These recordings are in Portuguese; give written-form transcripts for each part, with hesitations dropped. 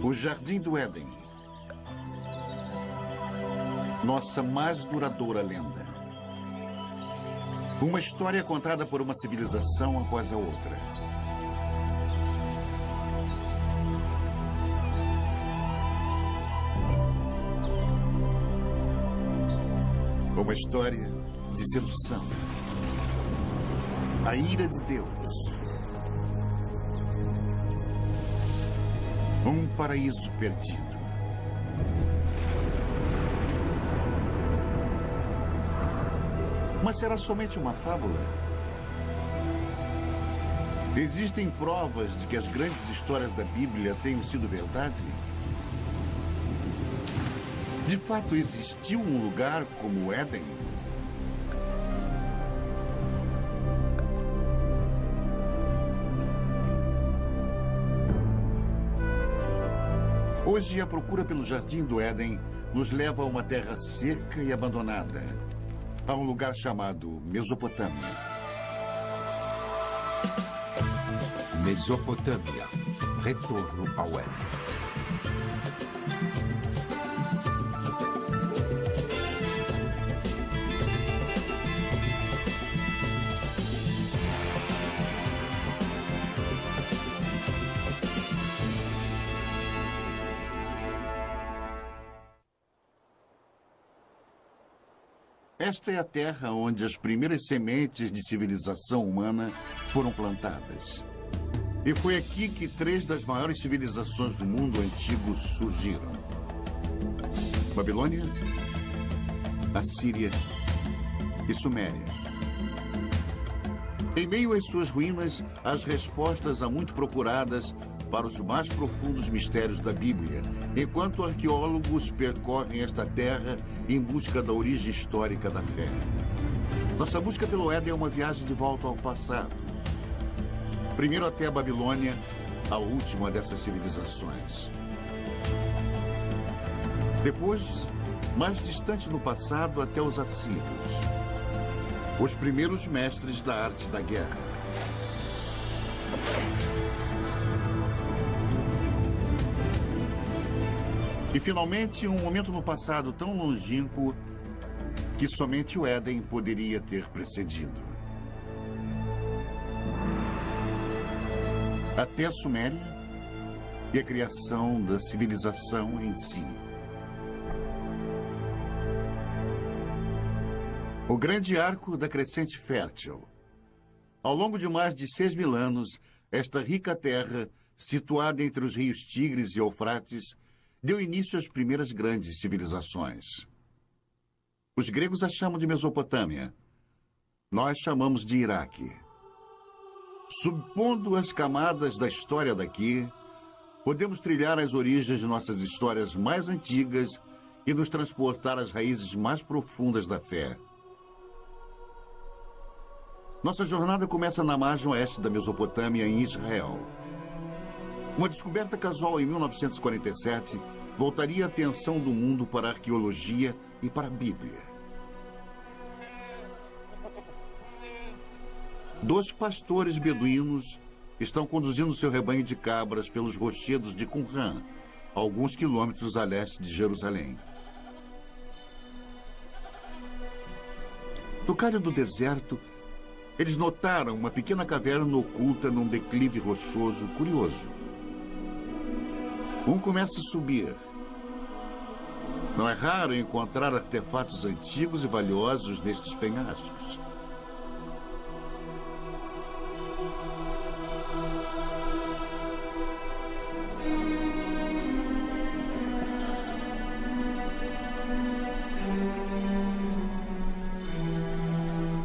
O Jardim do Éden. Nossa mais duradoura lenda. Uma história contada por uma civilização após a outra. Uma história de sedução. A ira de Deus. Um paraíso perdido. Mas será somente uma fábula? Existem provas de que as grandes histórias da Bíblia tenham sido verdade? De fato, existiu um lugar como o Éden? Hoje, a procura pelo Jardim do Éden nos leva a uma terra seca e abandonada, a um lugar chamado Mesopotâmia. Mesopotâmia. Retorno ao Éden. Esta é a terra onde as primeiras sementes de civilização humana foram plantadas. E foi aqui que 3 das maiores civilizações do mundo antigo surgiram: Babilônia, Assíria e Suméria. Em meio às suas ruínas, as respostas há muito procuradas para os mais profundos mistérios da Bíblia, enquanto arqueólogos percorrem esta terra em busca da origem histórica da fé. Nossa busca pelo Éden é uma viagem de volta ao passado. Primeiro até a Babilônia, a última dessas civilizações. Depois, mais distante no passado, até os assírios. Os primeiros mestres da arte da guerra. E, finalmente, um momento no passado tão longínquo que somente o Éden poderia ter precedido. Até a Suméria e a criação da civilização em si. O grande arco da crescente fértil. Ao longo de mais de 6.000 anos, esta rica terra, situada entre os rios Tigres e Eufrates, deu início às primeiras grandes civilizações. Os gregos a chamam de Mesopotâmia. Nós chamamos de Iraque. Subpondo as camadas da história daqui, podemos trilhar as origens de nossas histórias mais antigas e nos transportar às raízes mais profundas da fé. Nossa jornada começa na margem oeste da Mesopotâmia, em Israel. Uma descoberta casual em 1947 voltaria a atenção do mundo para a arqueologia e para a Bíblia. 2 pastores beduínos estão conduzindo seu rebanho de cabras pelos rochedos de Qumran, a alguns quilômetros a leste de Jerusalém. No calho do deserto, eles notaram uma pequena caverna oculta num declive rochoso curioso. Um começa a subir. Não é raro encontrar artefatos antigos e valiosos nestes penhascos.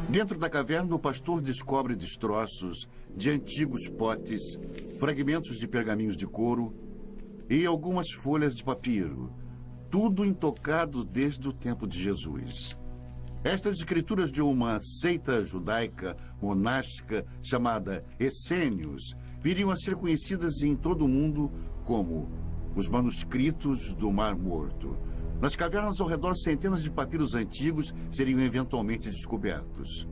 Dentro da caverna, o pastor descobre destroços de antigos potes, fragmentos de pergaminhos de couro e algumas folhas de papiro, tudo intocado desde o tempo de Jesus. Estas escrituras de uma seita judaica monástica chamada Essênios viriam a ser conhecidas em todo o mundo como os manuscritos do Mar Morto. Nas cavernas ao redor, centenas de papiros antigos seriam eventualmente descobertos.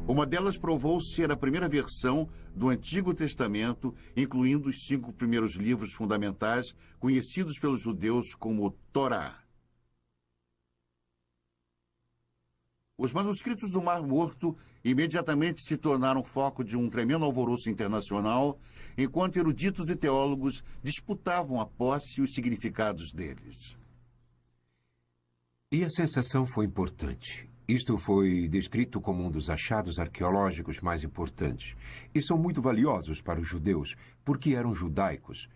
Uma delas provou ser a primeira versão do Antigo Testamento, incluindo os 5 primeiros livros fundamentais conhecidos pelos judeus como Torá. Os manuscritos do Mar Morto imediatamente se tornaram foco de um tremendo alvoroço internacional, enquanto eruditos e teólogos disputavam a posse e os significados deles. E a sensação foi importante. Isto foi descrito como um dos achados arqueológicos mais importantes. E são muito valiosos para os judeus, porque eram judaicos.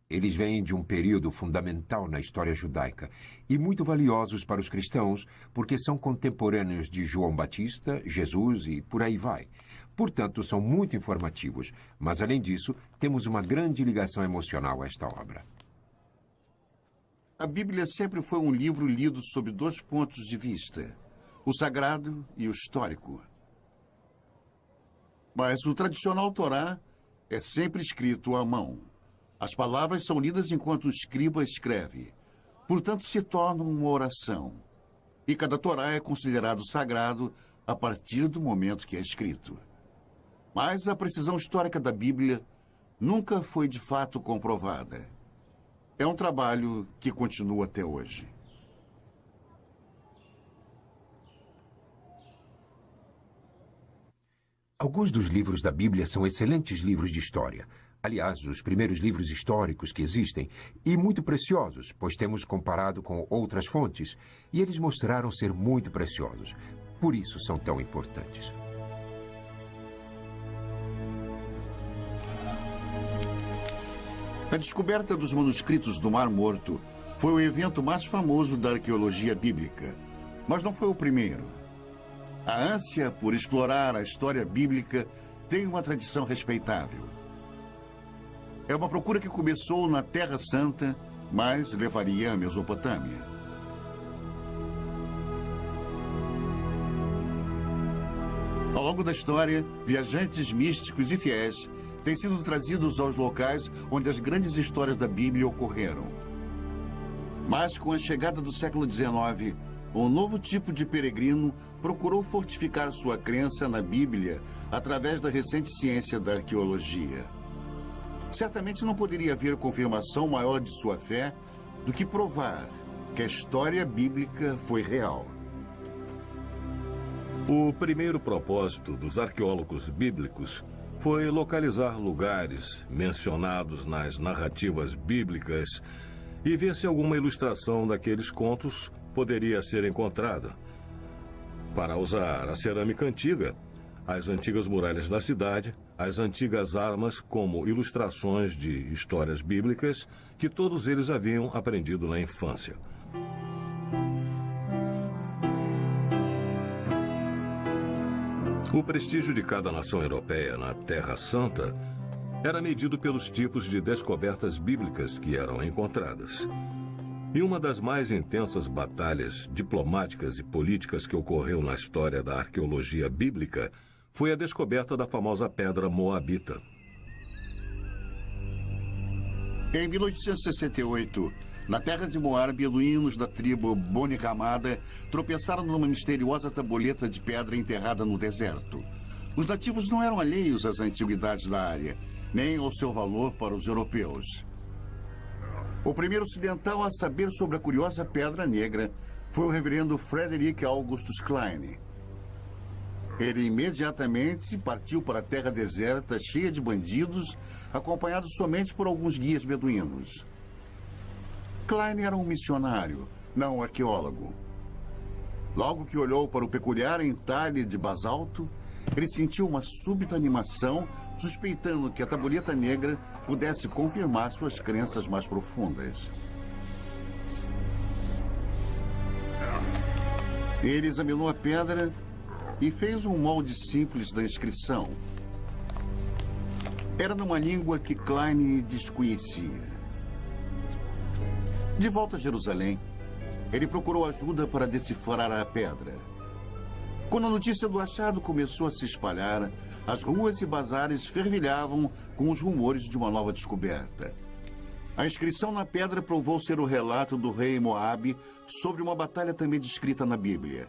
Eles vêm de um período fundamental na história judaica. E muito valiosos para os cristãos, porque são contemporâneos de João Batista, Jesus e por aí vai. Portanto, são muito informativos. Mas, além disso, temos uma grande ligação emocional a esta obra. A Bíblia sempre foi um livro lido sob 2 pontos de vista: o sagrado e o histórico. Mas o tradicional Torá é sempre escrito à mão. As palavras são lidas enquanto o escriba escreve. Portanto, se tornam uma oração. E cada Torá é considerado sagrado a partir do momento que é escrito. Mas a precisão histórica da Bíblia nunca foi de fato comprovada. É um trabalho que continua até hoje. Alguns dos livros da Bíblia são excelentes livros de história. Aliás, os primeiros livros históricos que existem, e muito preciosos, pois temos comparado com outras fontes, e eles mostraram ser muito preciosos. Por isso são tão importantes. A descoberta dos manuscritos do Mar Morto foi o evento mais famoso da arqueologia bíblica, mas não foi o primeiro. A ânsia por explorar a história bíblica tem uma tradição respeitável. É uma procura que começou na Terra Santa, mas levaria à Mesopotâmia. Ao longo da história, viajantes místicos e fiéis têm sido trazidos aos locais onde as grandes histórias da Bíblia ocorreram. Mas com a chegada do século XIX, um novo tipo de peregrino procurou fortificar sua crença na Bíblia através da recente ciência da arqueologia. Certamente não poderia haver confirmação maior de sua fé do que provar que a história bíblica foi real. O primeiro propósito dos arqueólogos bíblicos foi localizar lugares mencionados nas narrativas bíblicas e ver se alguma ilustração daqueles contos poderia ser encontrada. Para usar a cerâmica antiga, as antigas muralhas da cidade, as antigas armas como ilustrações de histórias bíblicas que todos eles haviam aprendido na infância. O prestígio de cada nação europeia na Terra Santa era medido pelos tipos de descobertas bíblicas que eram encontradas. E uma das mais intensas batalhas diplomáticas e políticas que ocorreu na história da arqueologia bíblica foi a descoberta da famosa pedra moabita. Em 1868, na terra de Moab, beduínos da tribo Boni Ramada tropeçaram numa misteriosa tabuleta de pedra enterrada no deserto. Os nativos não eram alheios às antiguidades da área, nem ao seu valor para os europeus. O primeiro ocidental a saber sobre a curiosa pedra negra foi o reverendo Frederick Augustus Klein. Ele imediatamente partiu para a terra deserta, cheia de bandidos, acompanhado somente por alguns guias beduínos. Klein era um missionário, não um arqueólogo. Logo que olhou para o peculiar entalhe de basalto, ele sentiu uma súbita animação, suspeitando que a tabuleta negra pudesse confirmar suas crenças mais profundas. Ele examinou a pedra e fez um molde simples da inscrição. Era numa língua que Klein desconhecia. De volta a Jerusalém, ele procurou ajuda para decifrar a pedra. Quando a notícia do achado começou a se espalhar, as ruas e bazares fervilhavam com os rumores de uma nova descoberta. A inscrição na pedra provou ser o relato do rei Moabe sobre uma batalha também descrita na Bíblia.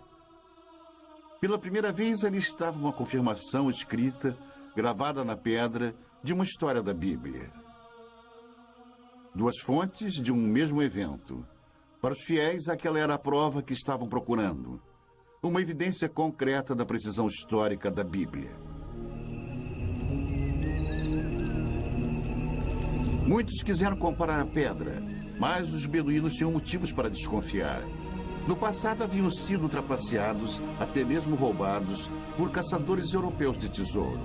Pela primeira vez, ali estava uma confirmação escrita, gravada na pedra, de uma história da Bíblia. Duas fontes de um mesmo evento. Para os fiéis, aquela era a prova que estavam procurando. Uma evidência concreta da precisão histórica da Bíblia. Muitos quiseram comparar a pedra, mas os beduínos tinham motivos para desconfiar. No passado haviam sido trapaceados, até mesmo roubados, por caçadores europeus de tesouro.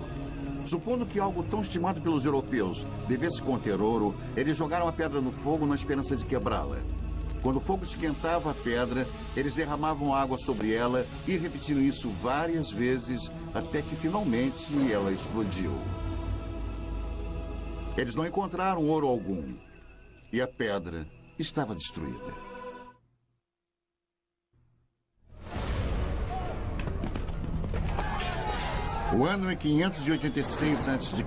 Supondo que algo tão estimado pelos europeus devesse conter ouro, eles jogaram a pedra no fogo na esperança de quebrá-la. Quando o fogo esquentava a pedra, eles derramavam água sobre ela e repetiram isso várias vezes, até que finalmente ela explodiu. Eles não encontraram ouro algum, e a pedra estava destruída. O ano é 586 a.C.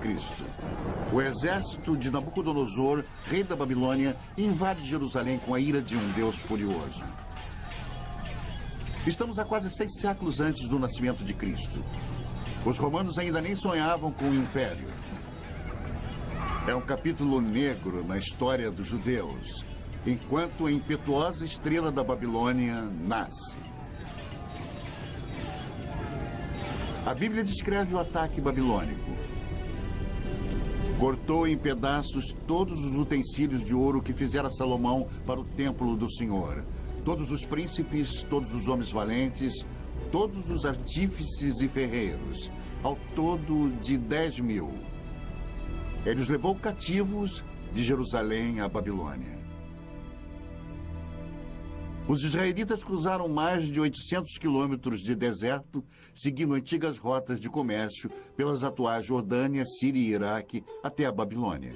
O exército de Nabucodonosor, rei da Babilônia, invade Jerusalém com a ira de um Deus furioso. Estamos a quase 6 séculos antes do nascimento de Cristo. Os romanos ainda nem sonhavam com o império. É um capítulo negro na história dos judeus, enquanto a impetuosa estrela da Babilônia nasce. A Bíblia descreve o ataque babilônico. Cortou em pedaços todos os utensílios de ouro que fizera Salomão para o templo do Senhor. Todos os príncipes, todos os homens valentes, todos os artífices e ferreiros, ao todo de 10.000. Ele os levou cativos de Jerusalém à Babilônia. Os israelitas cruzaram mais de 800 quilômetros de deserto, seguindo antigas rotas de comércio pelas atuais Jordânia, Síria e Iraque até a Babilônia.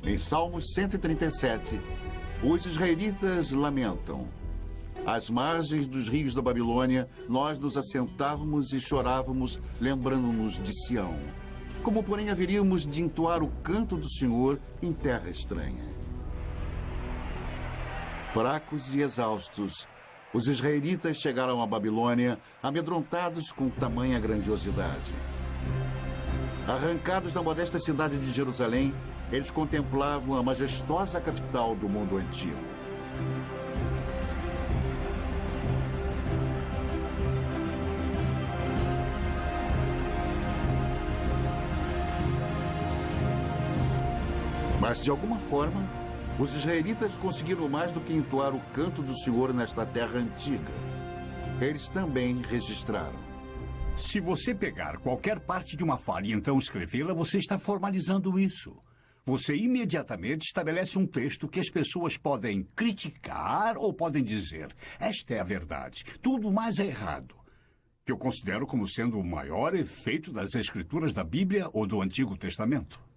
Em Salmos 137, os israelitas lamentam: às margens dos rios da Babilônia, nós nos assentávamos e chorávamos, lembrando-nos de Sião. Como, porém, haveríamos de entoar o canto do Senhor em terra estranha? Fracos e exaustos, os israelitas chegaram à Babilônia, amedrontados com tamanha grandiosidade. Arrancados da modesta cidade de Jerusalém, eles contemplavam a majestosa capital do mundo antigo. Mas, de alguma forma, os israelitas conseguiram mais do que entoar o canto do Senhor nesta terra antiga. Eles também registraram. Se você pegar qualquer parte de uma fala e então escrevê-la, você está formalizando isso. Você imediatamente estabelece um texto que as pessoas podem criticar ou podem dizer: esta é a verdade, tudo mais é errado. Que eu considero como sendo o maior efeito das escrituras da Bíblia ou do Antigo Testamento.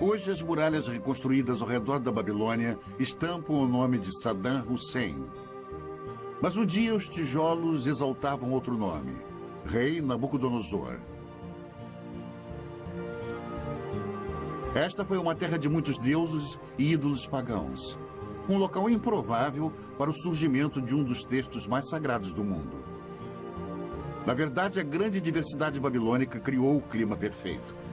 Hoje, as muralhas reconstruídas ao redor da Babilônia estampam o nome de Saddam Hussein. Mas um dia os tijolos exaltavam outro nome: Rei Nabucodonosor. Esta foi uma terra de muitos deuses e ídolos pagãos. Um local improvável para o surgimento de um dos textos mais sagrados do mundo. Na verdade, a grande diversidade babilônica criou o clima perfeito.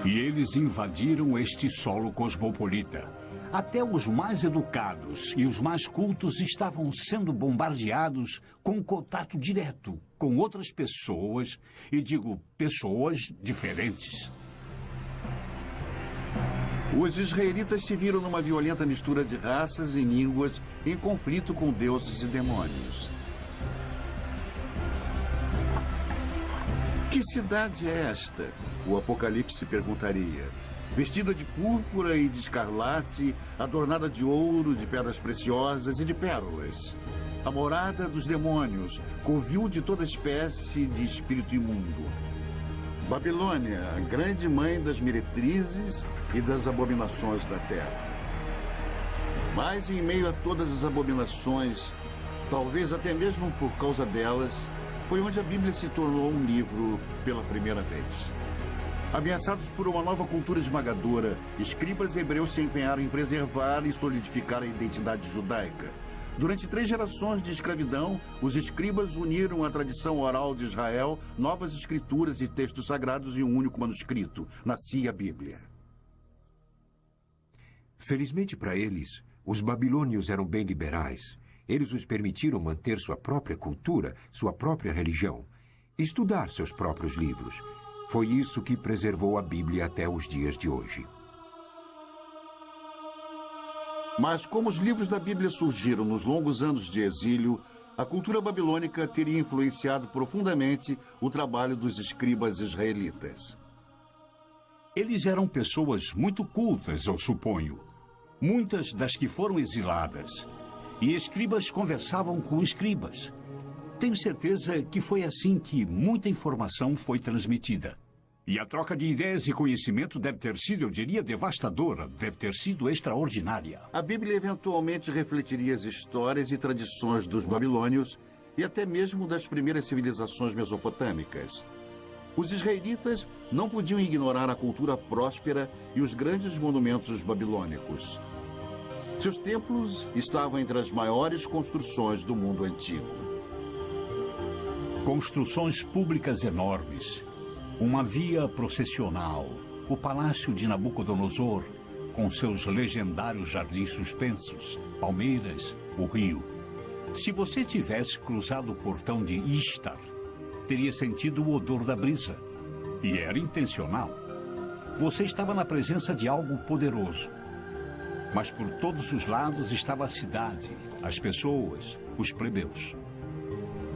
E eles invadiram este solo cosmopolita. Até os mais educados e os mais cultos estavam sendo bombardeados com contato direto com outras pessoas, e digo pessoas diferentes. Os israelitas se viram numa violenta mistura de raças e línguas em conflito com deuses e demônios. Que cidade é esta? O Apocalipse perguntaria. Vestida de púrpura e de escarlate, adornada de ouro, de pedras preciosas e de pérolas. A morada dos demônios, covil de toda espécie de espírito imundo. Babilônia, a grande mãe das meretrizes e das abominações da terra. Mas em meio a todas as abominações, talvez até mesmo por causa delas, foi onde a Bíblia se tornou um livro pela primeira vez. Ameaçados por uma nova cultura esmagadora, escribas hebreus se empenharam em preservar e solidificar a identidade judaica. Durante 3 gerações de escravidão, os escribas uniram à tradição oral de Israel novas escrituras e textos sagrados em um único manuscrito. Nascia a Bíblia. Felizmente para eles, os babilônios eram bem liberais. Eles os permitiram manter sua própria cultura, sua própria religião, estudar seus próprios livros. Foi isso que preservou a Bíblia até os dias de hoje. Mas como os livros da Bíblia surgiram nos longos anos de exílio, a cultura babilônica teria influenciado profundamente o trabalho dos escribas israelitas. Eles eram pessoas muito cultas, eu suponho. Muitas das que foram exiladas. E escribas conversavam com escribas. Tenho certeza que foi assim que muita informação foi transmitida. E a troca de ideias e conhecimento deve ter sido, eu diria, devastadora, deve ter sido extraordinária. A Bíblia eventualmente refletiria as histórias e tradições dos babilônios e até mesmo das primeiras civilizações mesopotâmicas. Os israelitas não podiam ignorar a cultura próspera e os grandes monumentos babilônicos. Seus templos estavam entre as maiores construções do mundo antigo. Construções públicas enormes. Uma via processional, o palácio de Nabucodonosor, com seus legendários jardins suspensos, palmeiras, o rio. Se você tivesse cruzado o portão de Ishtar, teria sentido o odor da brisa. E era intencional. Você estava na presença de algo poderoso. Mas por todos os lados estava a cidade, as pessoas, os plebeus.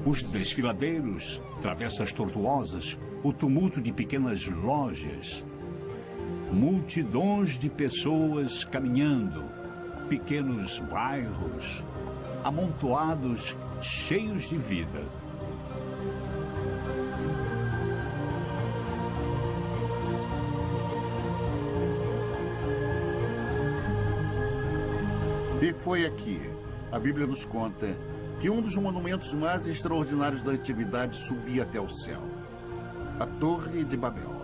Os desfiladeiros, travessas tortuosas, o tumulto de pequenas lojas, multidões de pessoas caminhando, pequenos bairros, amontoados, cheios de vida. E foi aqui, a Bíblia nos conta, que um dos monumentos mais extraordinários da antiguidade subia até o céu. A Torre de Babel.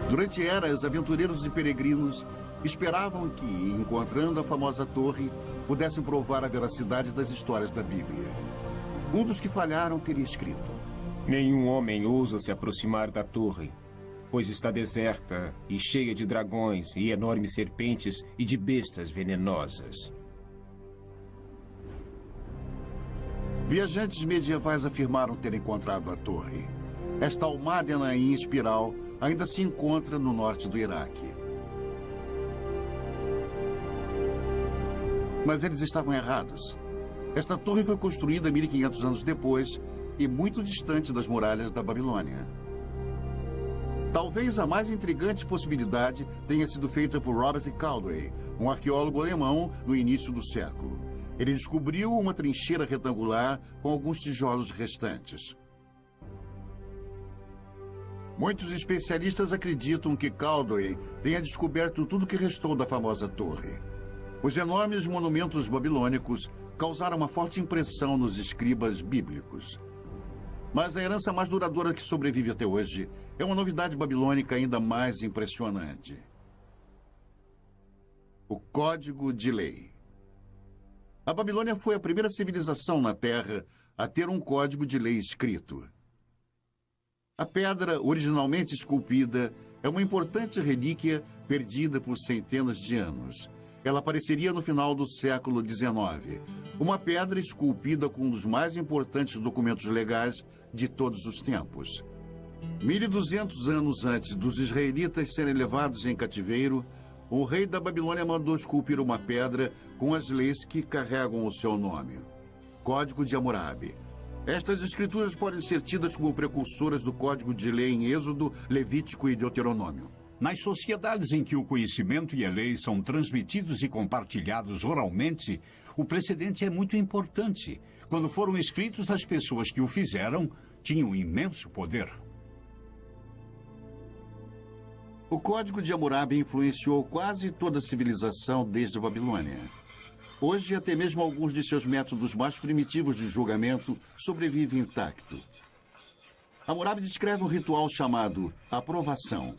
Durante eras, aventureiros e peregrinos esperavam que, encontrando a famosa torre, pudessem provar a veracidade das histórias da Bíblia. Um dos que falharam teria escrito: nenhum homem ousa se aproximar da torre, pois está deserta e cheia de dragões e enormes serpentes e de bestas venenosas. Viajantes medievais afirmaram ter encontrado a torre. Esta almádena em espiral ainda se encontra no norte do Iraque. Mas eles estavam errados. Esta torre foi construída 1500 anos depois e muito distante das muralhas da Babilônia. Talvez a mais intrigante possibilidade tenha sido feita por Robert Caldwell, um arqueólogo alemão no início do século. Ele descobriu uma trincheira retangular com alguns tijolos restantes. Muitos especialistas acreditam que Caldwell tenha descoberto tudo o que restou da famosa torre. Os enormes monumentos babilônicos causaram uma forte impressão nos escribas bíblicos. Mas a herança mais duradoura que sobrevive até hoje é uma novidade babilônica ainda mais impressionante: o Código de Lei. A Babilônia foi a primeira civilização na Terra a ter um código de lei escrito. A pedra, originalmente esculpida, é uma importante relíquia perdida por centenas de anos. Ela apareceria no final do século XIX. Uma pedra esculpida com um dos mais importantes documentos legais de todos os tempos. 1200 anos antes dos israelitas serem levados em cativeiro, o rei da Babilônia mandou esculpir uma pedra com as leis que carregam o seu nome. Código de Hammurabi. Estas escrituras podem ser tidas como precursoras do Código de Lei em Êxodo, Levítico e Deuteronômio. Nas sociedades em que o conhecimento e a lei são transmitidos e compartilhados oralmente, o precedente é muito importante. Quando foram escritos, as pessoas que o fizeram tinham imenso poder. O Código de Hammurabi influenciou quase toda a civilização desde a Babilônia. Hoje, até mesmo alguns de seus métodos mais primitivos de julgamento sobrevivem intacto. Hammurabi descreve um ritual chamado aprovação,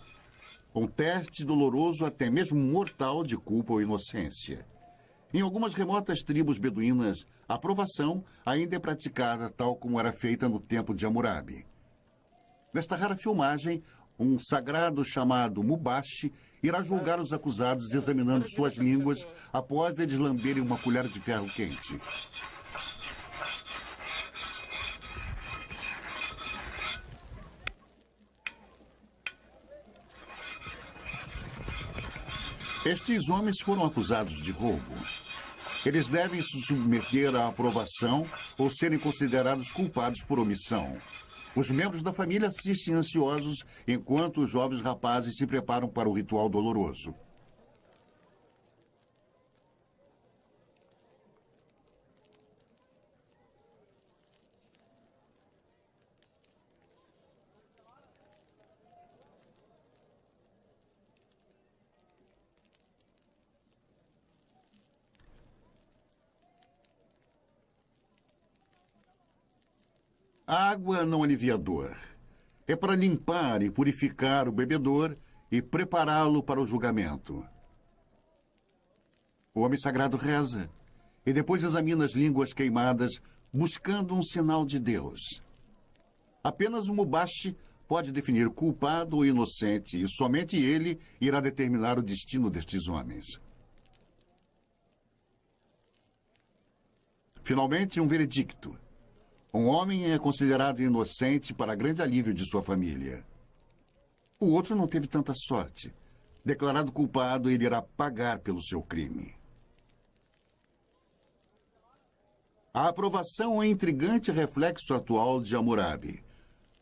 um teste doloroso, até mesmo mortal, de culpa ou inocência. Em algumas remotas tribos beduínas, a aprovação ainda é praticada tal como era feita no tempo de Hammurabi. Nesta rara filmagem, um sagrado chamado Mubashi irá julgar os acusados examinando suas línguas após eles lamberem uma colher de ferro quente. Estes homens foram acusados de roubo. Eles devem se submeter à aprovação ou serem considerados culpados por omissão. Os membros da família assistem ansiosos enquanto os jovens rapazes se preparam para o ritual doloroso. A água não alivia a dor. É para limpar e purificar o bebedor e prepará-lo para o julgamento. O homem sagrado reza e depois examina as línguas queimadas, buscando um sinal de Deus. Apenas o Mubashi pode definir culpado ou inocente, e somente ele irá determinar o destino destes homens. Finalmente, um veredicto. Um homem é considerado inocente para grande alívio de sua família. O outro não teve tanta sorte. Declarado culpado, ele irá pagar pelo seu crime. A aprovação é um intrigante reflexo atual de Hammurabi,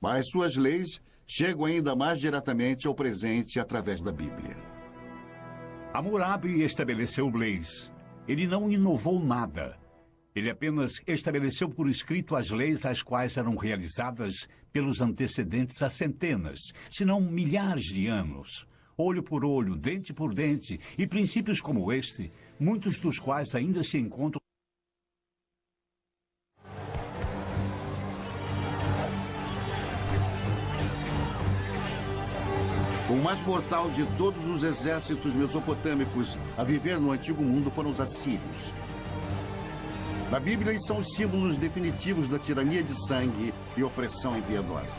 mas suas leis chegam ainda mais diretamente ao presente através da Bíblia. Hammurabi estabeleceu leis. Ele não inovou nada. Ele apenas estabeleceu por escrito as leis às quais eram realizadas pelos antecedentes há centenas, se não milhares de anos. Olho por olho, dente por dente, e princípios como este, muitos dos quais ainda se encontram. O mais mortal de todos os exércitos mesopotâmicos a viver no Antigo Mundo foram os assírios. Na Bíblia, eles são os símbolos definitivos da tirania de sangue e opressão impiedosa.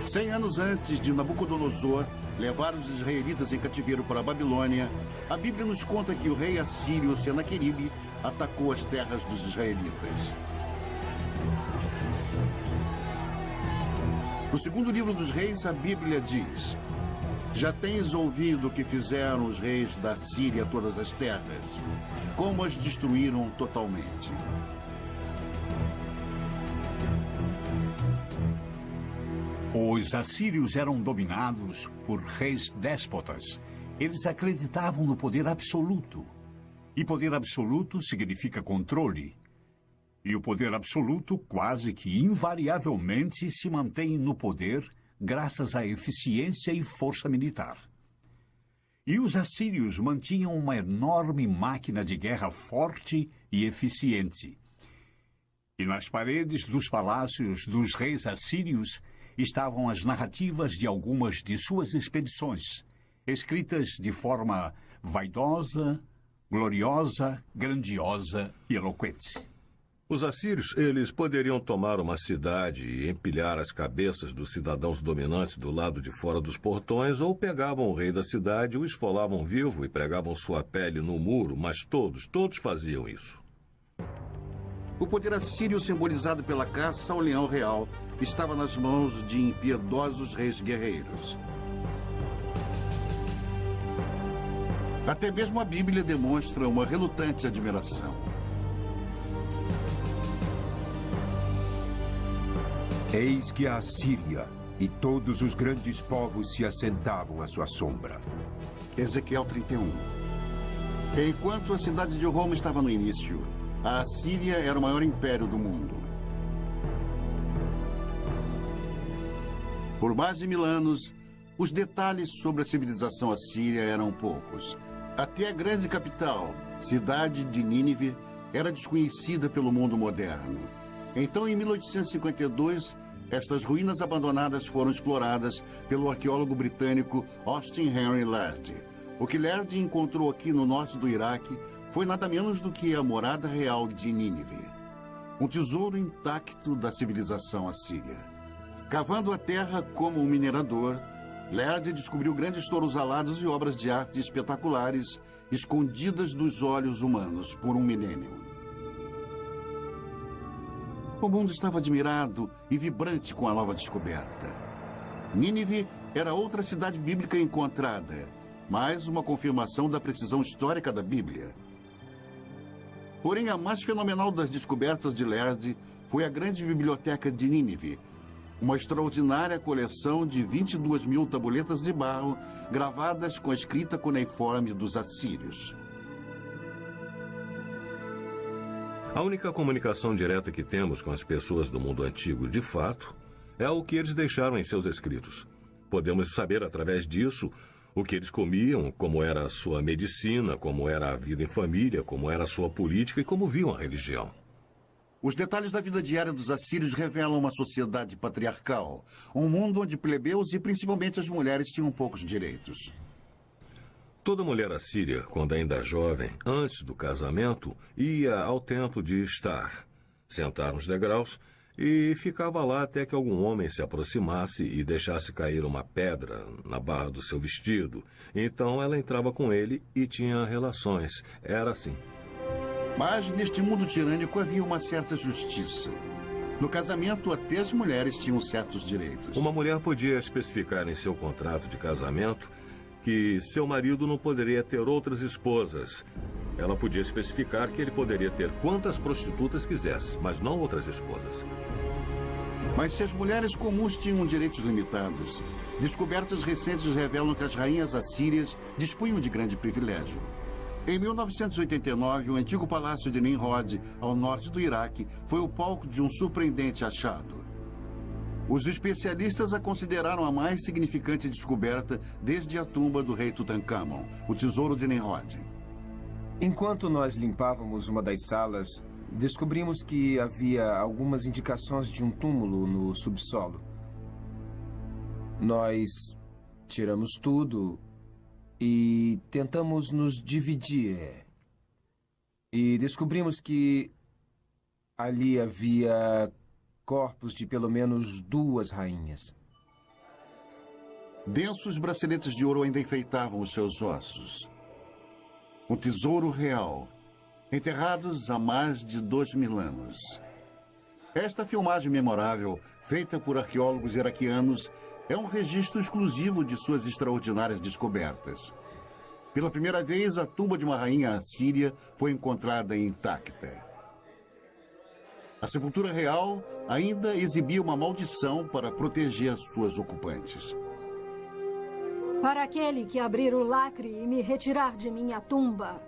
Cem anos antes de Nabucodonosor levar os israelitas em cativeiro para a Babilônia, a Bíblia nos conta que o rei assírio Senaqueribe atacou as terras dos israelitas. No segundo livro dos reis, a Bíblia diz: já tens ouvido o que fizeram os reis da Síria a todas as terras, como as destruíram totalmente. Os assírios eram dominados por reis déspotas. Eles acreditavam no poder absoluto. E poder absoluto significa controle. E o poder absoluto quase que invariavelmente se mantém no poder graças à eficiência e força militar. E os assírios mantinham uma enorme máquina de guerra forte e eficiente. E nas paredes dos palácios dos reis assírios estavam as narrativas de algumas de suas expedições, escritas de forma vaidosa, gloriosa, grandiosa e eloquente. Os assírios, eles poderiam tomar uma cidade e empilhar as cabeças dos cidadãos dominantes do lado de fora dos portões, ou pegavam o rei da cidade, o esfolavam vivo e pregavam sua pele no muro, mas todos faziam isso. O poder assírio, simbolizado pela caça ao leão real, estava nas mãos de impiedosos reis guerreiros. Até mesmo a Bíblia demonstra uma relutante admiração. Eis que a Assíria e todos os grandes povos se assentavam à sua sombra. Ezequiel 31. Enquanto a cidade de Roma estava no início, a Assíria era o maior império do mundo. Por mais de 1000 anos, os detalhes sobre a civilização assíria eram poucos, Até a grande capital, cidade de Nínive, era desconhecida pelo mundo moderno. Então, em 1852, estas ruínas abandonadas foram exploradas pelo arqueólogo britânico Austin Henry Lerdy. O que Lerdy encontrou aqui no norte do Iraque foi nada menos do que a morada real de Nínive, um tesouro intacto da civilização assíria. Cavando a terra como um minerador, Lerdy descobriu grandes touros alados e obras de arte espetaculares escondidas dos olhos humanos por um milênio. O mundo estava admirado e vibrante com a nova descoberta. Nínive era outra cidade bíblica encontrada, mais uma confirmação da precisão histórica da Bíblia. Porém, a mais fenomenal das descobertas de Lerdy foi a grande biblioteca de Nínive, uma extraordinária coleção de 22 mil tabuletas de barro gravadas com a escrita cuneiforme dos assírios. A única comunicação direta que temos com as pessoas do mundo antigo, de fato, é o que eles deixaram em seus escritos. Podemos saber através disso o que eles comiam, como era a sua medicina, como era a vida em família, como era a sua política e como viam a religião. Os detalhes da vida diária dos assírios revelam uma sociedade patriarcal, um mundo onde plebeus e principalmente as mulheres tinham poucos direitos. Toda mulher assíria, quando ainda jovem, antes do casamento, ia ao templo de Estar, sentar nos degraus e ficava lá até que algum homem se aproximasse e deixasse cair uma pedra na barra do seu vestido. Então ela entrava com ele e tinha relações. Era assim. Mas neste mundo tirânico havia uma certa justiça. No casamento, até as mulheres tinham certos direitos. Uma mulher podia especificar em seu contrato de casamento que seu marido não poderia ter outras esposas. Ela podia especificar que ele poderia ter quantas prostitutas quisesse, mas não outras esposas. Mas se as mulheres comuns tinham direitos limitados, descobertas recentes revelam que as rainhas assírias dispunham de grande privilégio. Em 1989, o antigo palácio de Nimrod, ao norte do Iraque, foi o palco de um surpreendente achado. Os especialistas a consideraram a mais significante descoberta desde a tumba do rei Tutankhamon, o tesouro de Nimrod. Enquanto nós limpávamos uma das salas, descobrimos que havia algumas indicações de um túmulo no subsolo. Nós tiramos tudo e tentamos nos dividir. E descobrimos que ali havia corpos de pelo menos 2 rainhas. Densos braceletes de ouro ainda enfeitavam os seus ossos. Um tesouro real, enterrados há mais de 2000 anos. Esta filmagem memorável, feita por arqueólogos iraquianos, é um registro exclusivo de suas extraordinárias descobertas. Pela primeira vez, a tumba de uma rainha assíria foi encontrada intacta. A sepultura real ainda exibia uma maldição para proteger suas ocupantes. Para aquele que abrir o lacre e me retirar de minha tumba,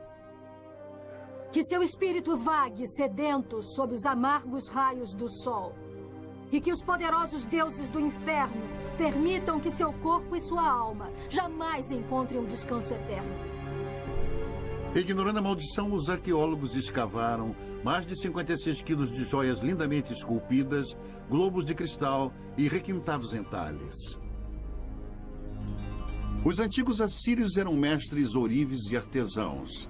que seu espírito vague sedento sob os amargos raios do sol, e que os poderosos deuses do inferno permitam que seu corpo e sua alma jamais encontrem um descanso eterno. Ignorando a maldição, os arqueólogos escavaram mais de 56 quilos de joias lindamente esculpidas, globos de cristal e requintados entalhes. Os antigos assírios eram mestres ourives e artesãos.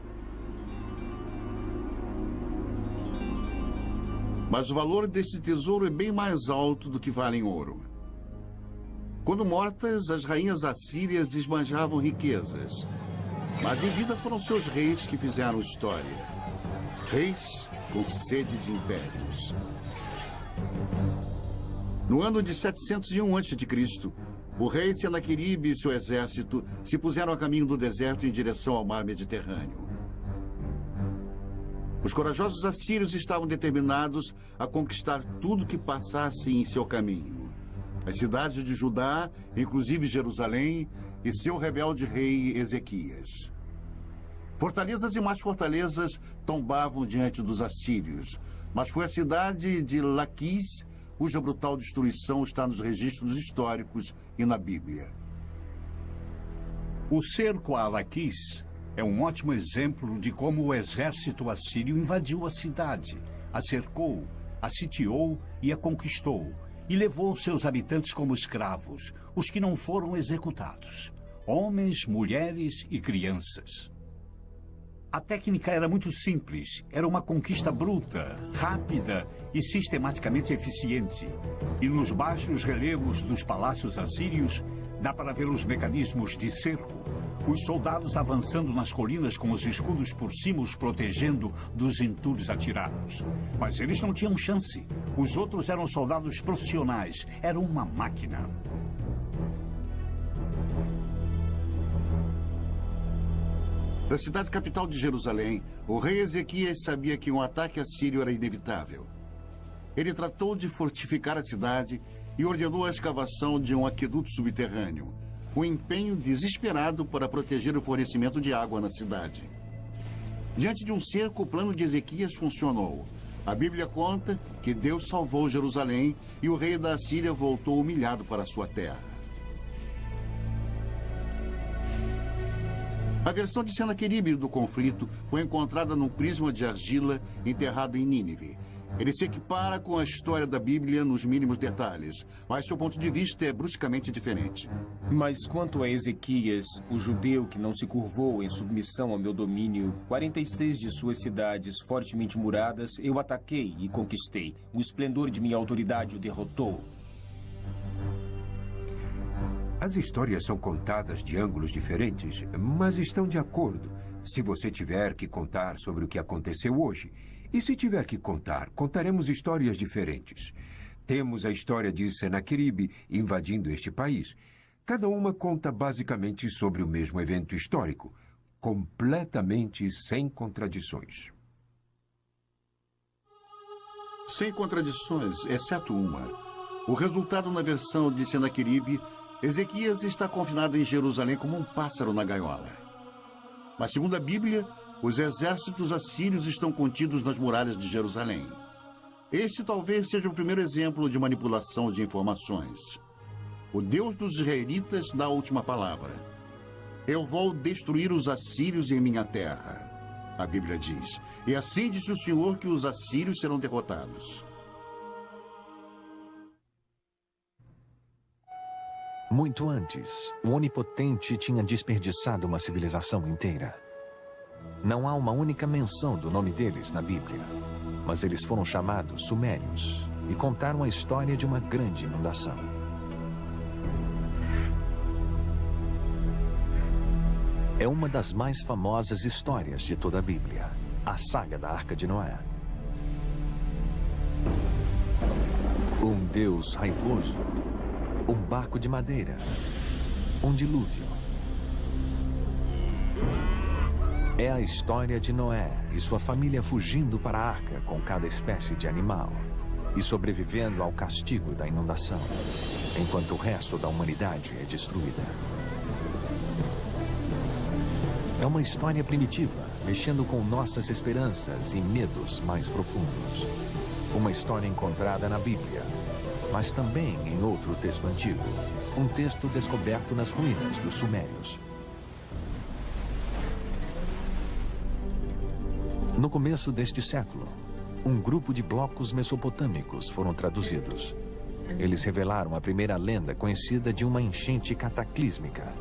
Mas o valor desse tesouro é bem mais alto do que vale em ouro. Quando mortas, as rainhas assírias esbanjavam riquezas. Mas em vida foram seus reis que fizeram história. Reis com sede de impérios. No ano de 701 a.C., o rei Senaqueribe e seu exército se puseram a caminho do deserto em direção ao mar Mediterrâneo. Os corajosos assírios estavam determinados a conquistar tudo que passasse em seu caminho. As cidades de Judá, inclusive Jerusalém, e seu rebelde rei Ezequias. Fortalezas e mais fortalezas tombavam diante dos assírios, mas foi a cidade de Laquis cuja brutal destruição está nos registros históricos e na Bíblia. O cerco a Laquis É um ótimo exemplo de como o exército assírio invadiu a cidade, a cercou, a sitiou e a conquistou, e levou seus habitantes como escravos, os que não foram executados, homens, mulheres e crianças. A técnica era muito simples, era uma conquista bruta, rápida e sistematicamente eficiente. E nos baixos relevos dos palácios assírios, dá para ver os mecanismos de cerco, os soldados avançando nas colinas com os escudos por cima os protegendo dos entulhos atirados. Mas eles não tinham chance. Os outros eram soldados profissionais, eram uma máquina. Da cidade capital de Jerusalém, o rei Ezequias sabia que um ataque assírio era inevitável. Ele tratou de fortificar a cidade e ordenou a escavação de um aqueduto subterrâneo, um empenho desesperado para proteger o fornecimento de água na cidade. Diante de um cerco, o plano de Ezequias funcionou. A Bíblia conta que Deus salvou Jerusalém e o rei da Assíria voltou humilhado para sua terra. A versão de Senaqueribe do conflito foi encontrada num prisma de argila enterrado em Nínive. Ele se equipara com a história da Bíblia nos mínimos detalhes, mas seu ponto de vista é bruscamente diferente. Mas quanto a Ezequias, o judeu que não se curvou em submissão ao meu domínio, 46 de suas cidades fortemente muradas, eu ataquei e conquistei. O esplendor de minha autoridade o derrotou. As histórias são contadas de ângulos diferentes, mas estão de acordo. Se você tiver que contar sobre o que aconteceu hoje, e se tiver que contar, contaremos histórias diferentes. Temos a história de Senaqueribe invadindo este país. Cada uma conta basicamente sobre o mesmo evento histórico, completamente sem contradições. Sem contradições, exceto uma. O resultado na versão de Senaqueribe, Ezequias está confinado em Jerusalém como um pássaro na gaiola. Mas, segundo a Bíblia, os exércitos assírios estão contidos nas muralhas de Jerusalém. Este talvez seja o primeiro exemplo de manipulação de informações. O Deus dos israelitas dá a última palavra. Eu vou destruir os assírios em minha terra, a Bíblia diz. E assim disse o Senhor que os assírios serão derrotados. Muito antes, o Onipotente tinha desperdiçado uma civilização inteira. Não há uma única menção do nome deles na Bíblia, mas eles foram chamados Sumérios e contaram a história de uma grande inundação. É uma das mais famosas histórias de toda a Bíblia, a saga da Arca de Noé. Um Deus raivoso, um barco de madeira, um dilúvio. É a história de Noé e sua família fugindo para a arca com cada espécie de animal e sobrevivendo ao castigo da inundação, enquanto o resto da humanidade é destruída. É uma história primitiva, mexendo com nossas esperanças e medos mais profundos. Uma história encontrada na Bíblia, mas também em outro texto antigo, um texto descoberto nas ruínas dos Sumérios. No começo deste século, um grupo de blocos mesopotâmicos foram traduzidos. Eles revelaram a primeira lenda conhecida de uma enchente cataclísmica.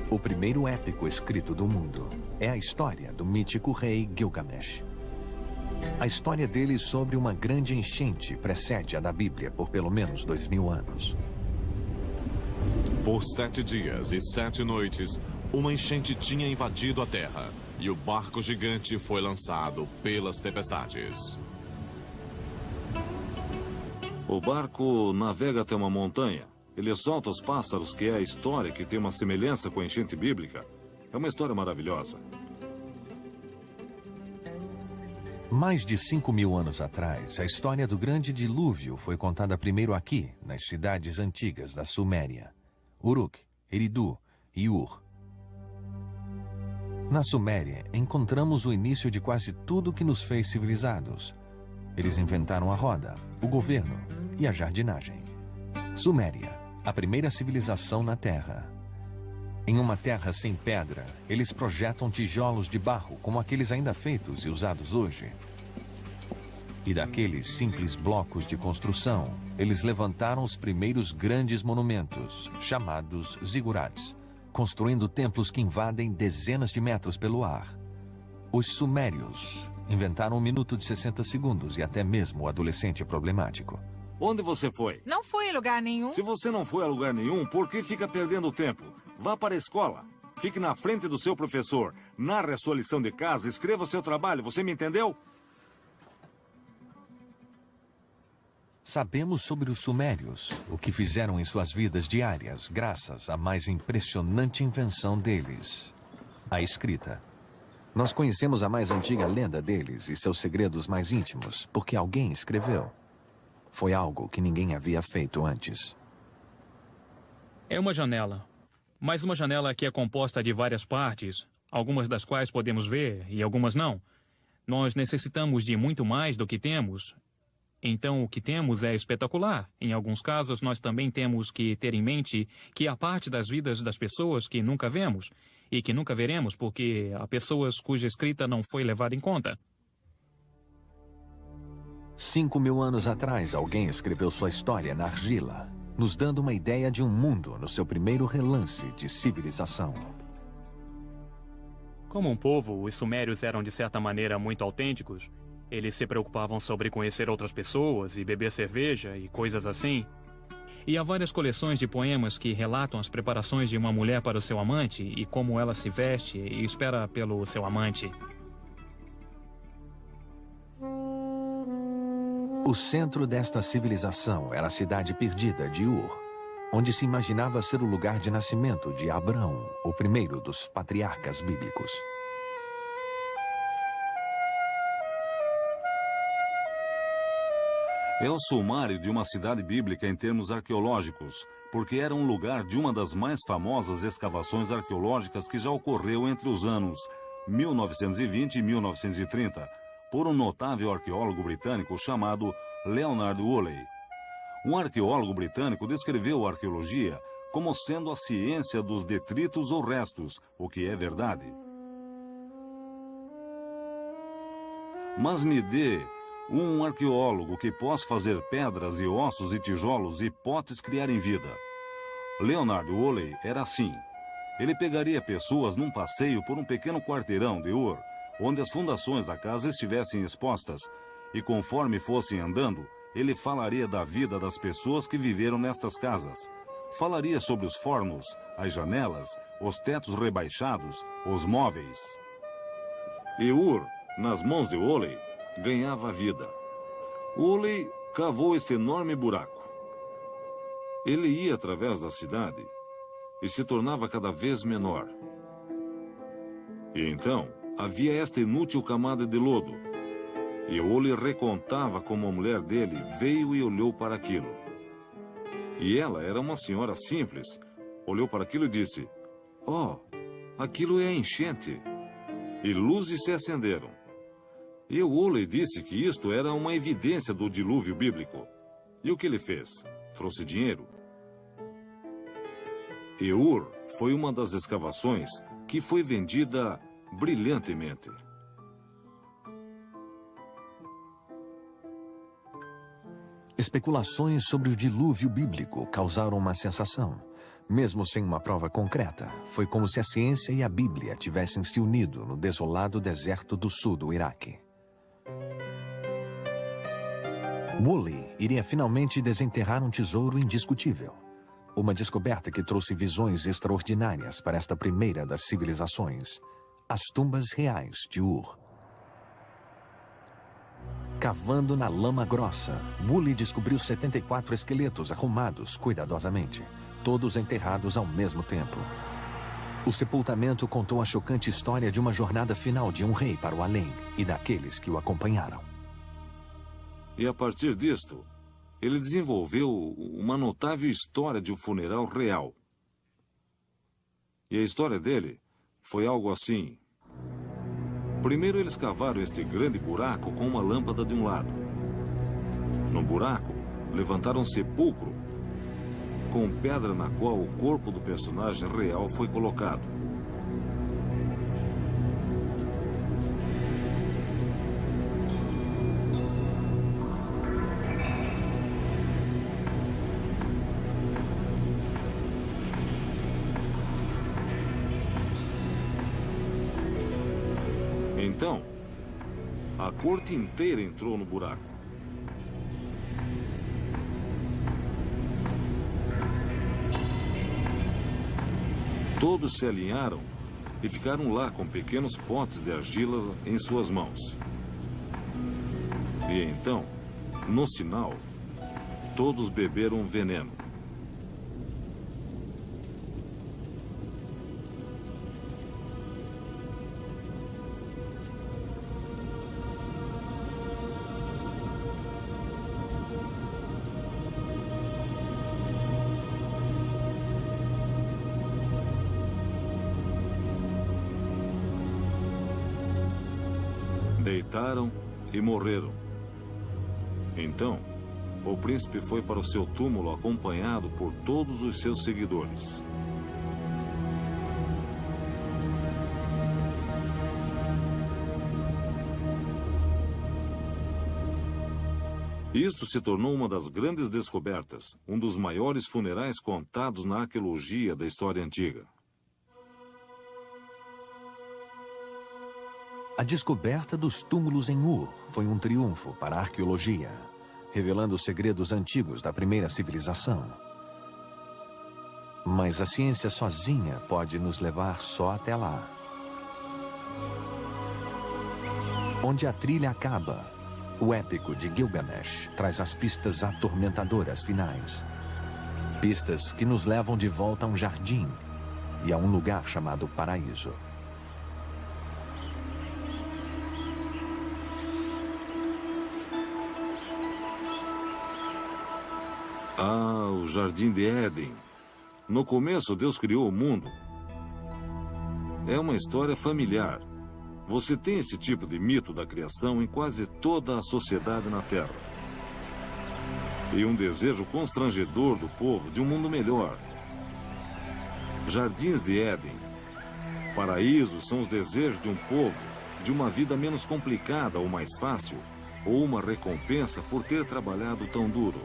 O primeiro épico escrito do mundo é a história do mítico rei Gilgamesh. A história dele sobre uma grande enchente precede a da Bíblia por pelo menos 2000 anos. Por 7 dias e 7 noites, uma enchente tinha invadido a terra e o barco gigante foi lançado pelas tempestades. O barco navega até uma montanha. Ele solta os pássaros, que é a história que tem uma semelhança com a enchente bíblica. É uma história maravilhosa. Mais de 5.000 anos atrás, a história do grande dilúvio foi contada primeiro aqui, nas cidades antigas da Suméria, Uruk, Eridu e Ur. Na Suméria, encontramos o início de quase tudo que nos fez civilizados. Eles inventaram a roda, o governo e a jardinagem. Suméria, a primeira civilização na Terra. Em uma terra sem pedra, eles projetam tijolos de barro, como aqueles ainda feitos e usados hoje. E daqueles simples blocos de construção, eles levantaram os primeiros grandes monumentos, chamados zigurats, construindo templos que invadem dezenas de metros pelo ar. Os sumérios inventaram 1 minuto de 60 segundos e até mesmo o adolescente problemático. Onde você foi? Não fui em lugar nenhum. Se você não foi a lugar nenhum, por que fica perdendo tempo? Vá para a escola. Fique na frente do seu professor. Narre a sua lição de casa, escreva o seu trabalho. Você me entendeu? Sabemos sobre os sumérios, o que fizeram em suas vidas diárias, graças à mais impressionante invenção deles, a escrita. Nós conhecemos a mais antiga lenda deles e seus segredos mais íntimos, porque alguém escreveu. Foi algo que ninguém havia feito antes. É uma janela, mas uma janela que é composta de várias partes, algumas das quais podemos ver e algumas não. Nós necessitamos de muito mais do que temos. Então, o que temos é espetacular. Em alguns casos, nós também temos que ter em mente que há parte das vidas das pessoas que nunca vemos e que nunca veremos porque há pessoas cuja escrita não foi levada em conta. 5.000 anos atrás, alguém escreveu sua história na argila, nos dando uma ideia de um mundo no seu primeiro relance de civilização. Como um povo, os sumérios eram de certa maneira muito autênticos. Eles se preocupavam sobre conhecer outras pessoas e beber cerveja e coisas assim. E há várias coleções de poemas que relatam as preparações de uma mulher para o seu amante e como ela se veste e espera pelo seu amante. O centro desta civilização era a cidade perdida de Ur, onde se imaginava ser o lugar de nascimento de Abraão, o primeiro dos patriarcas bíblicos. É o sumário de uma cidade bíblica em termos arqueológicos, porque era um lugar de uma das mais famosas escavações arqueológicas que já ocorreu entre os anos 1920 e 1930, por um notável arqueólogo britânico chamado Leonard Woolley. Um arqueólogo britânico descreveu a arqueologia como sendo a ciência dos detritos ou restos, o que é verdade. Mas me dê um arqueólogo que possa fazer pedras e ossos e tijolos e potes criarem vida. Leonard Woolley era assim. Ele pegaria pessoas num passeio por um pequeno quarteirão de Ur, onde as fundações da casa estivessem expostas, e conforme fossem andando, ele falaria da vida das pessoas que viveram nestas casas. Falaria sobre os fornos, as janelas, os tetos rebaixados, os móveis. E Ur, nas mãos de Woolley, ganhava vida. Woolley cavou este enorme buraco. Ele ia através da cidade e se tornava cada vez menor. E então havia esta inútil camada de lodo. E Woolley recontava como a mulher dele veio e olhou para aquilo. E ela era uma senhora simples. Olhou para aquilo e disse: "Oh, aquilo é a enchente." E luzes se acenderam. E Woolley disse que isto era uma evidência do dilúvio bíblico. E o que ele fez? Trouxe dinheiro. E Ur foi uma das escavações que foi vendida brilhantemente. Especulações sobre o dilúvio bíblico causaram uma sensação. Mesmo sem uma prova concreta, foi como se a ciência e a Bíblia tivessem se unido no desolado deserto do sul do Iraque. Woolley iria finalmente desenterrar um tesouro indiscutível. Uma descoberta que trouxe visões extraordinárias para esta primeira das civilizações. As tumbas reais de Ur. Cavando na lama grossa, Woolley descobriu 74 esqueletos arrumados cuidadosamente, todos enterrados ao mesmo tempo. O sepultamento contou a chocante história de uma jornada final de um rei para o além e daqueles que o acompanharam. E a partir disto, ele desenvolveu uma notável história de um funeral real. E a história dele foi algo assim. Primeiro eles cavaram este grande buraco com uma lâmpada de um lado. No buraco, levantaram um sepulcro com pedra na qual o corpo do personagem real foi colocado. Então, a corte inteira entrou no buraco. Todos se alinharam e ficaram lá com pequenos potes de argila em suas mãos. E então, no sinal, todos beberam veneno. Deitaram e morreram. Então, o príncipe foi para o seu túmulo acompanhado por todos os seus seguidores. Isto se tornou uma das grandes descobertas, um dos maiores funerais contados na arqueologia da história antiga. A descoberta dos túmulos em Ur foi um triunfo para a arqueologia, revelando os segredos antigos da primeira civilização. Mas a ciência sozinha pode nos levar só até lá. Onde a trilha acaba, o épico de Gilgamesh traz as pistas atormentadoras finais. Pistas que nos levam de volta a um jardim e a um lugar chamado paraíso. Ah, o Jardim de Éden. No começo, Deus criou o mundo. É uma história familiar. Você tem esse tipo de mito da criação em quase toda a sociedade na Terra. E um desejo constrangedor do povo de um mundo melhor. Jardins de Éden. Paraísos são os desejos de um povo de uma vida menos complicada ou mais fácil, ou uma recompensa por ter trabalhado tão duro.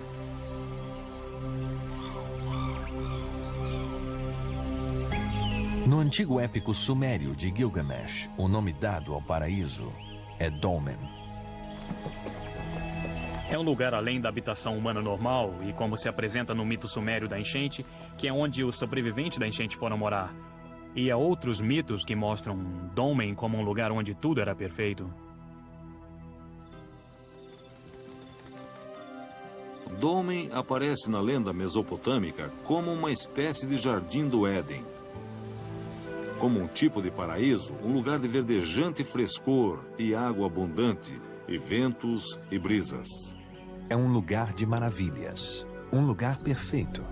No antigo épico sumério de Gilgamesh, o nome dado ao paraíso é Dolmen. É um lugar além da habitação humana normal e como se apresenta no mito sumério da enchente, que é onde os sobreviventes da enchente foram morar. E há outros mitos que mostram Dolmen como um lugar onde tudo era perfeito. Dolmen aparece na lenda mesopotâmica como uma espécie de jardim do Éden. Como um tipo de paraíso, um lugar de verdejante frescor e água abundante, e ventos e brisas. É um lugar de maravilhas, um lugar perfeito.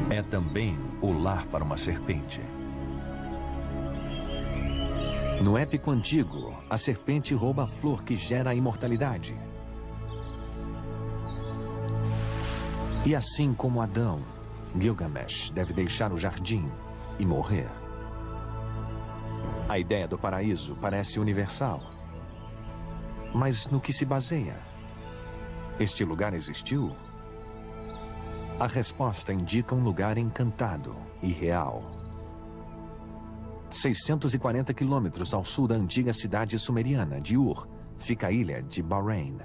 É também o lar para uma serpente. No épico antigo, a serpente rouba a flor que gera a imortalidade. E assim como Adão, Gilgamesh deve deixar o jardim e morrer. A ideia do paraíso parece universal. Mas no que se baseia? Este lugar existiu? A resposta indica um lugar encantado e real. 640 quilômetros ao sul da antiga cidade sumeriana de Ur, fica a ilha de Bahrein.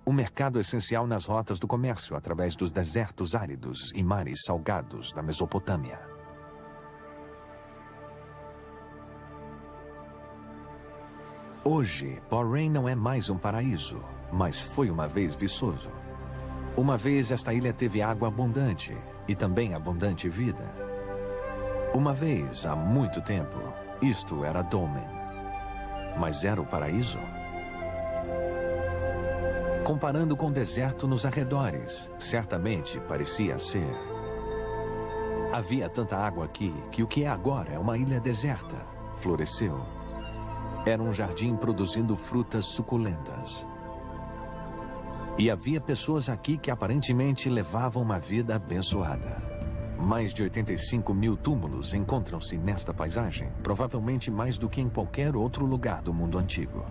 Um mercado essencial nas rotas do comércio através dos desertos áridos e mares salgados da Mesopotâmia. Hoje, Bahrein não é mais um paraíso, mas foi uma vez viçoso. Uma vez esta ilha teve água abundante e também abundante vida. Uma vez, há muito tempo, isto era Dolmen. Mas era o paraíso? Comparando com o deserto nos arredores, certamente parecia ser. Havia tanta água aqui que o que é agora é uma ilha deserta. Floresceu. Era um jardim produzindo frutas suculentas. E havia pessoas aqui que aparentemente levavam uma vida abençoada. Mais de 85 mil túmulos encontram-se nesta paisagem, provavelmente mais do que em qualquer outro lugar do mundo antigo.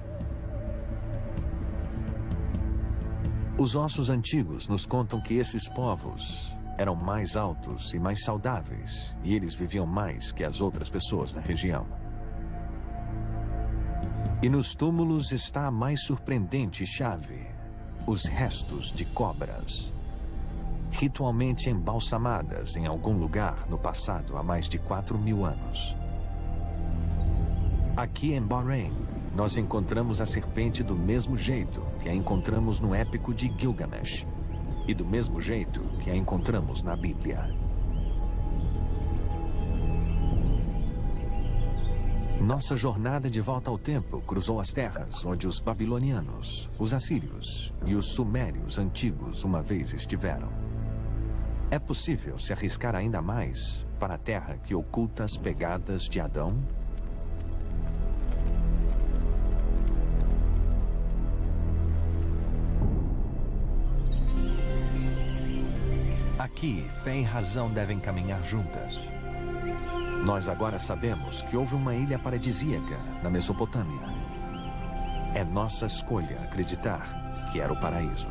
Os ossos antigos nos contam que esses povos eram mais altos e mais saudáveis, e eles viviam mais que as outras pessoas da região. E nos túmulos está a mais surpreendente chave: os restos de cobras, ritualmente embalsamadas em algum lugar no passado há mais de 4.000 anos. Aqui em Bahrein, nós encontramos a serpente do mesmo jeito que a encontramos no épico de Gilgamesh, e do mesmo jeito que a encontramos na Bíblia. Nossa jornada de volta ao tempo cruzou as terras onde os babilonianos, os assírios e os sumérios antigos uma vez estiveram. É possível se arriscar ainda mais para a terra que oculta as pegadas de Adão? Aqui, fé e razão devem caminhar juntas. Nós agora sabemos que houve uma ilha paradisíaca na Mesopotâmia. É nossa escolha acreditar que era o paraíso.